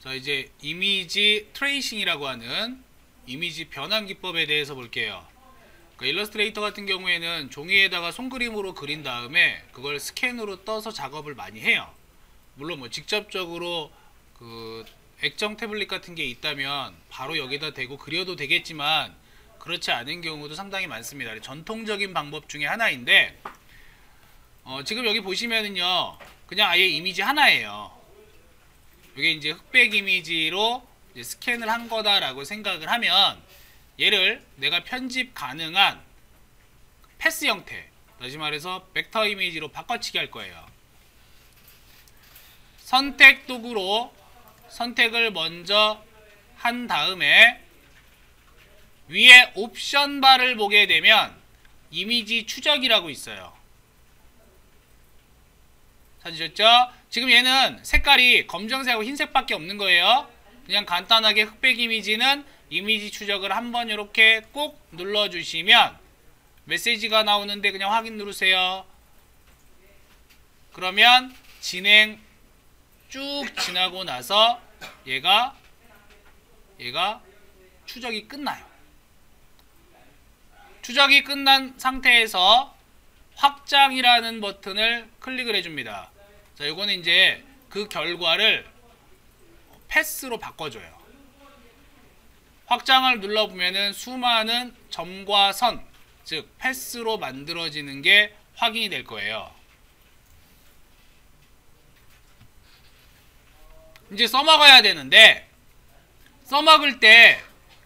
자, 이제 이미지 트레이싱이라고 하는 이미지 변환 기법에 대해서 볼게요. 그러니까 일러스트레이터 같은 경우에는 종이에다가 손그림으로 그린 다음에 그걸 스캔으로 떠서 작업을 많이 해요. 물론 뭐 직접적으로 그 액정 태블릿 같은 게 있다면 바로 여기다 대고 그려도 되겠지만 그렇지 않은 경우도 상당히 많습니다. 전통적인 방법 중에 하나인데 지금 여기 보시면은요 그냥 아예 이미지 하나예요. 이게 이제 흑백 이미지로 이제 스캔을 한 거다라고 생각을 하면 얘를 내가 편집 가능한 패스 형태, 다시 말해서 벡터 이미지로 바꿔치기 할 거예요. 선택 도구로 선택을 먼저 한 다음에 위에 옵션 바를 보게 되면 이미지 추적이라고 있어요. 찾으셨죠? 지금 얘는 색깔이 검정색하고 흰색밖에 없는 거예요. 그냥 간단하게 흑백 이미지는 이미지 추적을 한번 이렇게 꼭 눌러주시면 메시지가 나오는데 그냥 확인 누르세요. 그러면 진행 쭉 지나고 나서 얘가 추적이 끝나요. 추적이 끝난 상태에서 확장이라는 버튼을 클릭을 해줍니다. 자, 요거는 이제 그 결과를 패스로 바꿔줘요. 확장을 눌러보면은 수많은 점과 선, 즉 패스로 만들어지는 게 확인이 될 거예요. 이제 써먹어야 되는데 써먹을 때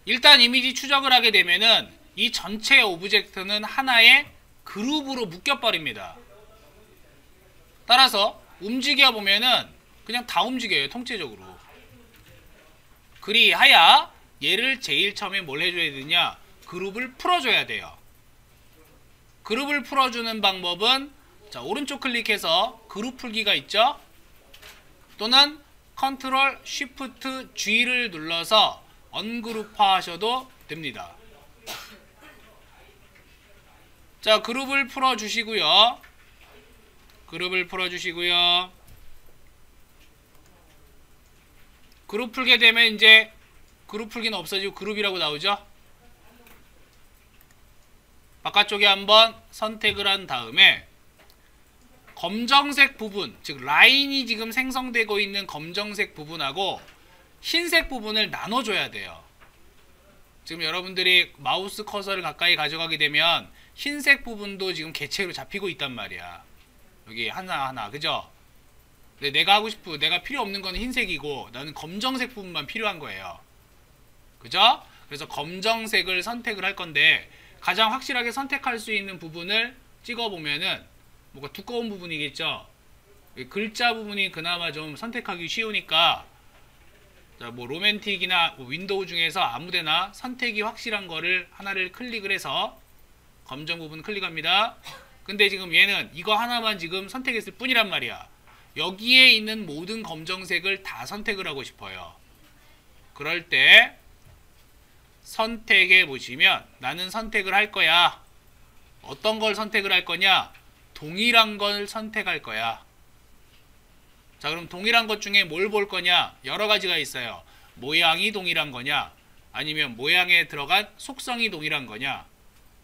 일단 이미지 추적을 하게 되면은 이 전체 오브젝트는 하나의 그룹으로 묶여버립니다. 따라서 움직여 보면은 그냥 다 움직여요. 통째적으로. 그리하여 얘를 제일 처음에 뭘 해줘야 되냐, 그룹을 풀어줘야 돼요. 그룹을 풀어주는 방법은 자, 오른쪽 클릭해서 그룹 풀기가 있죠. 또는 컨트롤 쉬프트 G를 눌러서 언그룹화 하셔도 됩니다. 자, 그룹을 풀어주시고요. 그룹을 풀어주시고요. 그룹 풀게 되면 이제 그룹 풀기는 없어지고 그룹이라고 나오죠. 바깥쪽에 한번 선택을 한 다음에 검정색 부분, 즉 라인이 지금 생성되고 있는 검정색 부분하고 흰색 부분을 나눠줘야 돼요. 지금 여러분들이 마우스 커서를 가까이 가져가게 되면 흰색 부분도 지금 개체로 잡히고 있단 말이야. 여기 하나하나, 그죠? 근데 내가 하고 싶은, 내가 필요 없는 거는 흰색이고 나는 검정색 부분만 필요한 거예요. 그죠? 그래서 검정색을 선택을 할 건데 가장 확실하게 선택할 수 있는 부분을 찍어보면은 뭔가 두꺼운 부분이겠죠? 글자 부분이 그나마 좀 선택하기 쉬우니까 자, 뭐 로맨틱이나 뭐 윈도우 중에서 아무데나 선택이 확실한 거를 하나를 클릭을 해서 검정 부분 클릭합니다. 근데 지금 얘는 이거 하나만 지금 선택했을 뿐이란 말이야. 여기에 있는 모든 검정색을 다 선택을 하고 싶어요. 그럴 때 선택해 보시면 나는 선택을 할 거야. 어떤 걸 선택을 할 거냐? 동일한 걸 선택할 거야. 자, 그럼 동일한 것 중에 뭘 볼 거냐? 여러 가지가 있어요. 모양이 동일한 거냐? 아니면 모양에 들어간 속성이 동일한 거냐?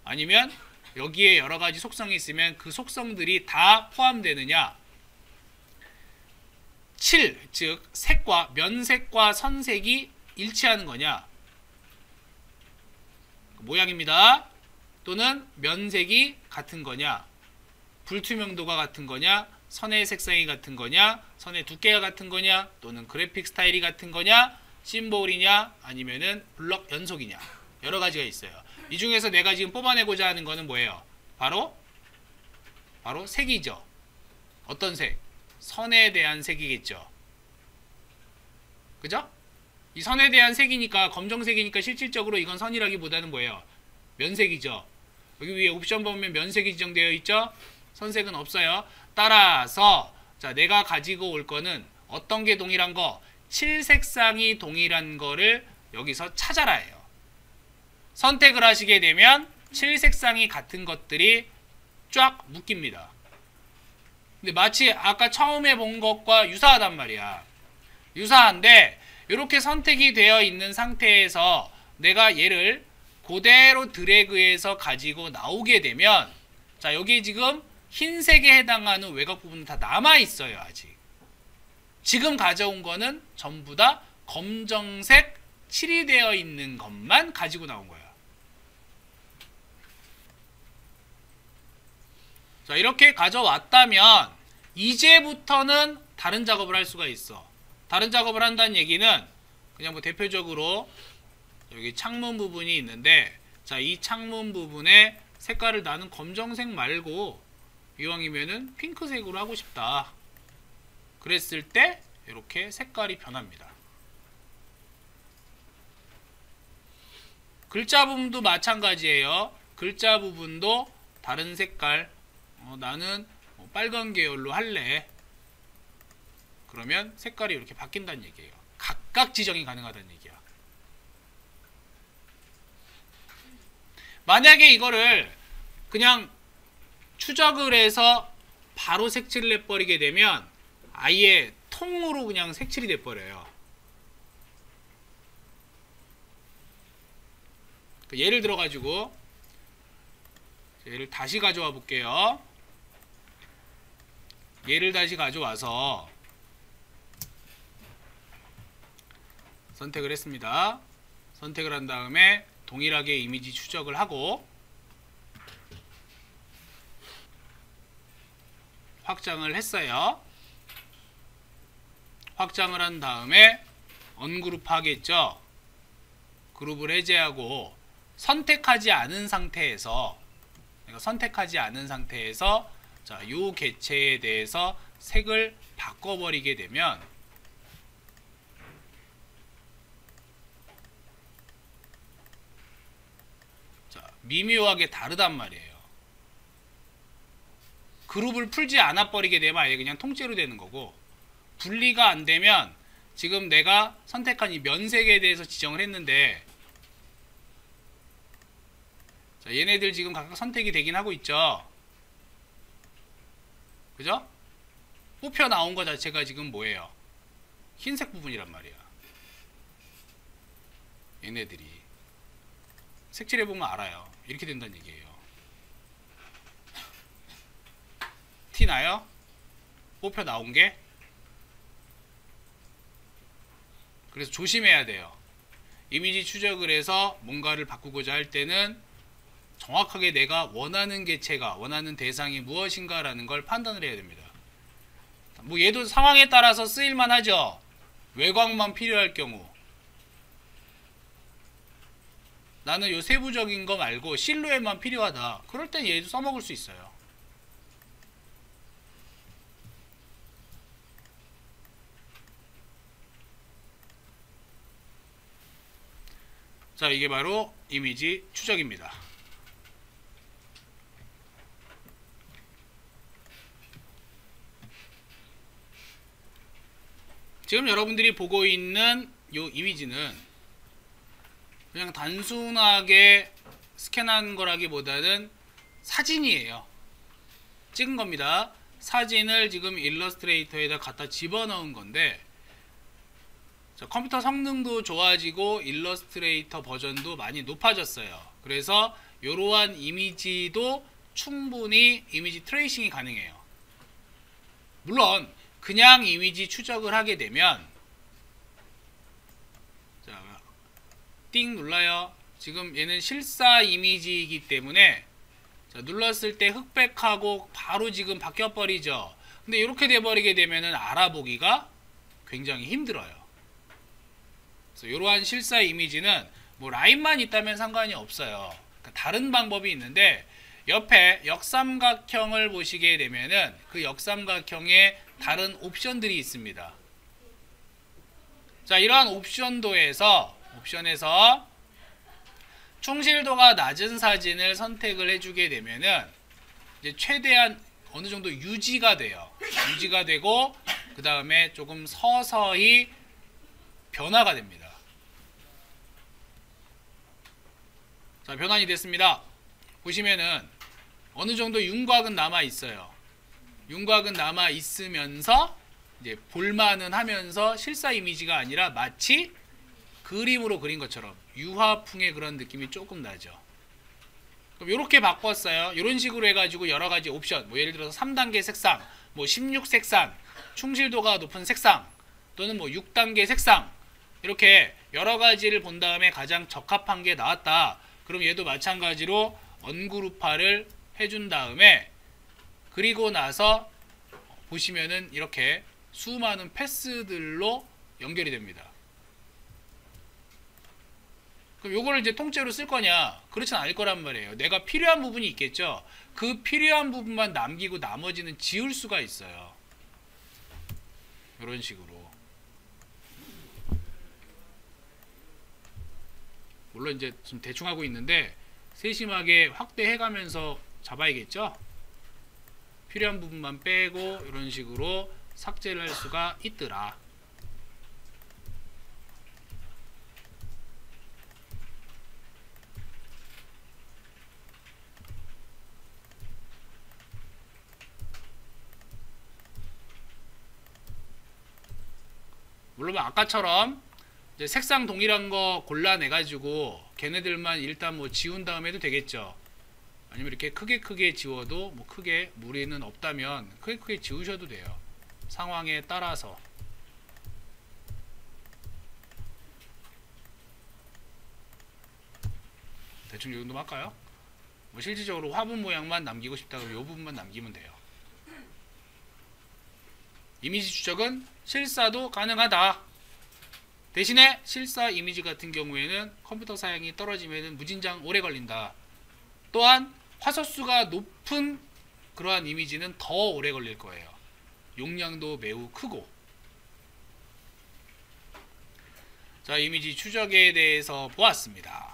아니면 여기에 여러 가지 속성이 있으면 그 속성들이 다 포함되느냐? 7, 즉 색과 면색과 선색이 일치하는 거냐? 모양입니다. 또는 면색이 같은 거냐? 불투명도가 같은 거냐? 선의 색상이 같은 거냐? 선의 두께가 같은 거냐? 또는 그래픽 스타일이 같은 거냐? 심볼이냐? 아니면은 블럭 연속이냐? 여러 가지가 있어요. 이 중에서 내가 지금 뽑아내고자 하는 거는 뭐예요? 바로 색이죠. 어떤 색? 선에 대한 색이겠죠. 그죠? 이 선에 대한 색이니까 검정색이니까 실질적으로 이건 선이라기보다는 뭐예요? 면색이죠. 여기 위에 옵션 보면 면색이 지정되어 있죠? 선색은 없어요. 따라서 자, 내가 가지고 올 거는 어떤 게 동일한 거? 7색상이 동일한 거를 여기서 찾아라예요. 선택을 하시게 되면 7색상이 같은 것들이 쫙 묶입니다. 근데 마치 아까 처음에 본 것과 유사하단 말이야. 유사한데 이렇게 선택이 되어 있는 상태에서 내가 얘를 그대로 드래그해서 가지고 나오게 되면, 자, 여기 지금 흰색에 해당하는 외곽 부분은 다 남아 있어요. 아직 지금 가져온 거는 전부 다 검정색 칠이 되어 있는 것만 가지고 나온 거야. 자, 이렇게 가져왔다면 이제부터는 다른 작업을 할 수가 있어. 다른 작업을 한다는 얘기는 그냥 뭐 대표적으로 여기 창문 부분이 있는데, 자, 이 창문 부분에 색깔을 나는 검정색 말고 이왕이면은 핑크색으로 하고 싶다. 그랬을 때 이렇게 색깔이 변합니다. 글자 부분도 마찬가지예요. 글자 부분도 다른 색깔, 나는 빨간 계열로 할래. 그러면 색깔이 이렇게 바뀐다는 얘기예요. 각각 지정이 가능하다는 얘기야. 만약에 이거를 그냥 추적을 해서 바로 색칠을 해버리게 되면 아예 통으로 그냥 색칠이 돼버려요. 예를 들어 가지고 얘를 다시 가져와 볼게요. 얘를 다시 가져와서 선택을 했습니다. 선택을 한 다음에 동일하게 이미지 추적을 하고 확장을 했어요. 확장을 한 다음에 언그룹 하겠죠. 그룹을 해제하고 선택하지 않은 상태에서, 내가 선택하지 않은 상태에서 자, 요 개체에 대해서 색을 바꿔버리게 되면 자, 미묘하게 다르단 말이에요. 그룹을 풀지 않아 버리게 되면 아예 그냥 통째로 되는 거고, 분리가 안 되면 지금 내가 선택한 이 면색에 대해서 지정을 했는데, 자, 얘네들 지금 각각 선택이 되긴 하고 있죠. 그죠? 뽑혀 나온 거 자체가 지금 뭐예요? 흰색 부분이란 말이야. 얘네들이 색칠해보면 알아요. 이렇게 된다는 얘기예요. 티 나요? 뽑혀 나온 게? 그래서 조심해야 돼요. 이미지 추적을 해서 뭔가를 바꾸고자 할 때는 정확하게 내가 원하는 개체가, 원하는 대상이 무엇인가라는 걸 판단을 해야 됩니다. 뭐 얘도 상황에 따라서 쓰일만 하죠. 외곽만 필요할 경우, 나는 요 세부적인 거 말고 실루엣만 필요하다. 그럴 땐 얘도 써먹을 수 있어요. 자, 이게 바로 이미지 추적입니다. 지금 여러분들이 보고 있는 요 이미지는 그냥 단순하게 스캔한 거라기보다는 사진이에요. 찍은 겁니다. 사진을 지금 일러스트레이터에다 갖다 집어넣은 건데, 자, 컴퓨터 성능도 좋아지고 일러스트레이터 버전도 많이 높아졌어요. 그래서 이러한 이미지도 충분히 이미지 트레이싱이 가능해요. 물론 그냥 이미지 추적을 하게 되면, 자, 띵 눌러요. 지금 얘는 실사 이미지이기 때문에 자, 눌렀을 때 흑백하고 바로 지금 바뀌어 버리죠. 근데 이렇게 돼 버리게 되면은 알아보기가 굉장히 힘들어요. 그래서 이러한 실사 이미지는 뭐 라인만 있다면 상관이 없어요. 그러니까 다른 방법이 있는데, 옆에 역삼각형을 보시게 되면은 그 역삼각형에 다른 옵션들이 있습니다. 자, 이러한 옵션에서 충실도가 낮은 사진을 선택을 해주게 되면은 이제 최대한 어느 정도 유지가 돼요. 유지가 되고 그 다음에 조금 서서히 변화가 됩니다. 자, 변환이 됐습니다. 보시면은 어느 정도 윤곽은 남아 있어요. 윤곽은 남아 있으면서 이제 볼만은 하면서 실사 이미지가 아니라 마치 그림으로 그린 것처럼 유화풍의 그런 느낌이 조금 나죠. 그럼 이렇게 바꿨어요. 이런 식으로 해가지고 여러 가지 옵션, 뭐 예를 들어서 3단계 색상, 뭐 16색상, 충실도가 높은 색상, 또는 뭐 6단계 색상, 이렇게 여러 가지를 본 다음에 가장 적합한 게 나왔다. 그럼 얘도 마찬가지로 언그룹화를 해준 다음에, 그리고 나서 보시면은 이렇게 수많은 패스들로 연결이 됩니다. 그럼 요거를 이제 통째로 쓸 거냐? 그렇진 않을 거란 말이에요. 내가 필요한 부분이 있겠죠. 그 필요한 부분만 남기고 나머지는 지울 수가 있어요. 이런 식으로. 물론 이제 좀 대충 하고 있는데 세심하게 확대해가면서 잡아야겠죠. 필요한 부분만 빼고 이런 식으로 삭제를 할 수가 있더라. 물론 아까처럼 이제 색상 동일한 거 골라내가지고 걔네들만 일단 뭐 지운 다음에 해도 되겠죠. 아니면 이렇게 크게 지워도 뭐 크게 무리는 없다면 크게 지우셔도 돼요. 상황에 따라서. 대충 이 정도만 할까요? 뭐 실질적으로 화분 모양만 남기고 싶다 그러면 이 부분만 남기면 돼요. 이미지 추적은 실사도 가능하다. 대신에 실사 이미지 같은 경우에는 컴퓨터 사양이 떨어지면 무진장 오래 걸린다. 또한 화소수가 높은 그러한 이미지는 더 오래 걸릴 거예요. 용량도 매우 크고. 자, 이미지 추적에 대해서 보았습니다.